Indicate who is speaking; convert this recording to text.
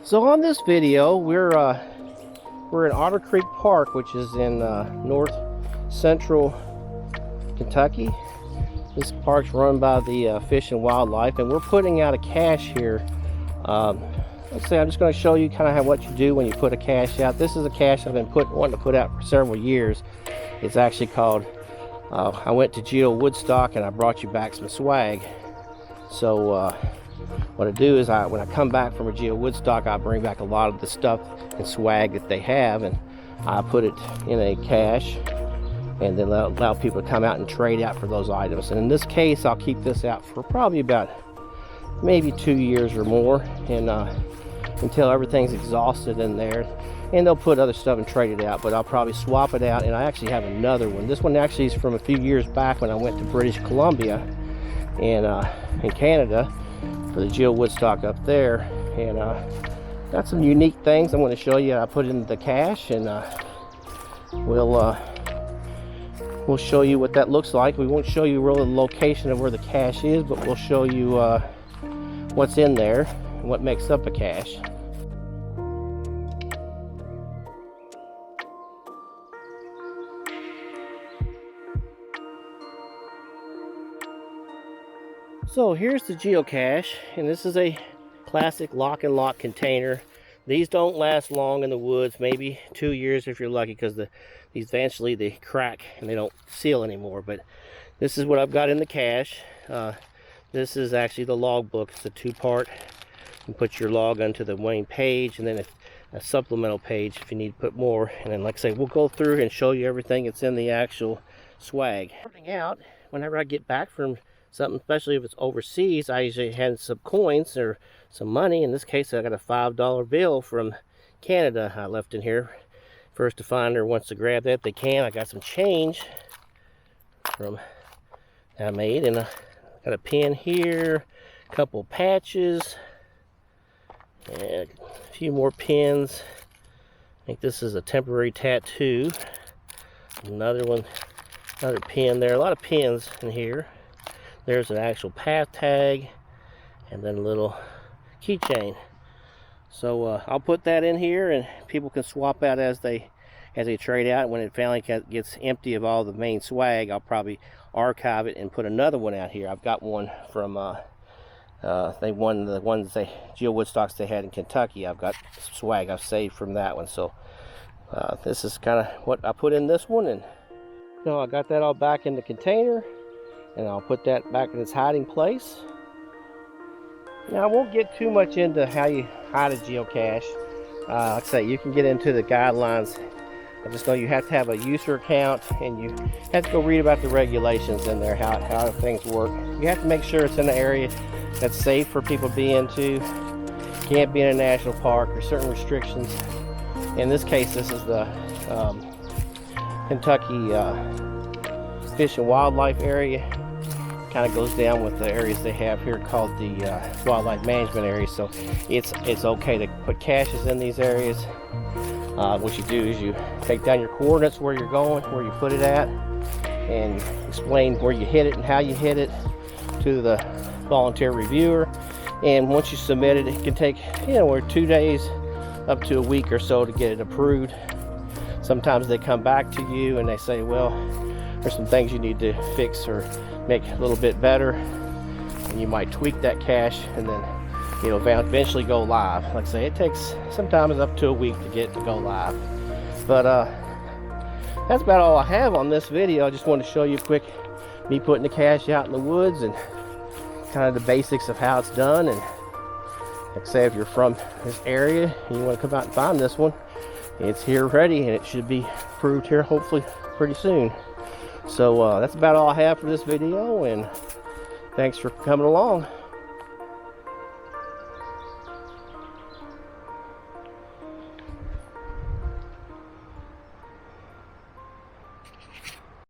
Speaker 1: So on this video, we're in Otter Creek Park, which is in north central Kentucky. This park's run by the Fish and Wildlife, and we're putting out a cache here. Let's say I'm just going to show you kind of what you do when you put a cache out. This is a cache I've been wanting to put out for several years. It's actually called I went to Geo Woodstock and I brought you back some swag. So what I do is when I come back from a Geo Woodstock, I bring back a lot of the stuff and swag that they have, and I put it in a cache and then allow people to come out and trade out for those items. And in this case, I'll keep this out for probably about maybe 2 years or more, and until everything's exhausted in there, and they'll put other stuff and trade it out. But I'll probably swap it out, and I actually have another one. This one actually is from a few years back when I went to British Columbia and in Canada for the Geo Woodstock up there, and got some unique things I'm going to show you. I put in the cache, and we'll show you what that looks like. We won't show you really the location of where the cache is, but we'll show you what's in there and what makes up a cache. So here's the geocache, and this is a classic lock and lock container. These don't last long in the woods, maybe 2 years if you're lucky, because these eventually they crack and they don't seal anymore. But this is what I've got in the cache. This is actually the log book. It's a two-part. You put your log onto the main page, and then a supplemental page if you need to put more. And then, like I say, we'll go through and show you everything that's in the actual swag. Starting out, whenever I get back from something, especially if it's overseas, I usually had some coins or some money. In this case, I got a $5 bill from Canada I left in here. First defender wants to grab that if they can. I got some change from that I made, and I got a pin here, a couple patches, and a few more pins. I think this is a temporary tattoo. Another one, another pin there. A lot of pins in here. There's an actual path tag, and then a little keychain. So I'll put that in here, and people can swap out as they trade out. When it finally gets empty of all the main swag, I'll probably archive it and put another one out here. I've got one from they won the ones Geo Woodstocks they had in Kentucky. I've got swag I've saved from that one. So this is kind of what I put in this one, and so I got that all back in the container, and I'll put that back in its hiding place. Now, I won't get too much into how you hide a geocache. Like I say, you can get into the guidelines. I just know you have to have a user account, and you have to go read about the regulations in there, how things work. You have to make sure it's in an area that's safe for people to be into. Can't be in a national park. There's certain restrictions. In this case, this is the Kentucky Fish and Wildlife area. Kind of goes down with the areas they have here called the wildlife management area. So it's okay to put caches in these areas. What you do is you take down your coordinates, where you're going, where you put it at, and explain where you hit it and how you hit it to the volunteer reviewer. And once you submit it, it can take 2 days up to a week or so to get it approved. Sometimes they come back to you and they say, well, there's some things you need to fix or make a little bit better, and you might tweak that cache, and then eventually go live. Like I say, it takes sometimes up to a week to get to go live. But that's about all I have on this video. I just wanted to show you quick me putting the cache out in the woods and kind of the basics of how it's done. And like I say, if you're from this area and you want to come out and find this one, it's here ready, and it should be approved here hopefully pretty soon. So that's about all I have for this video, and thanks for coming along.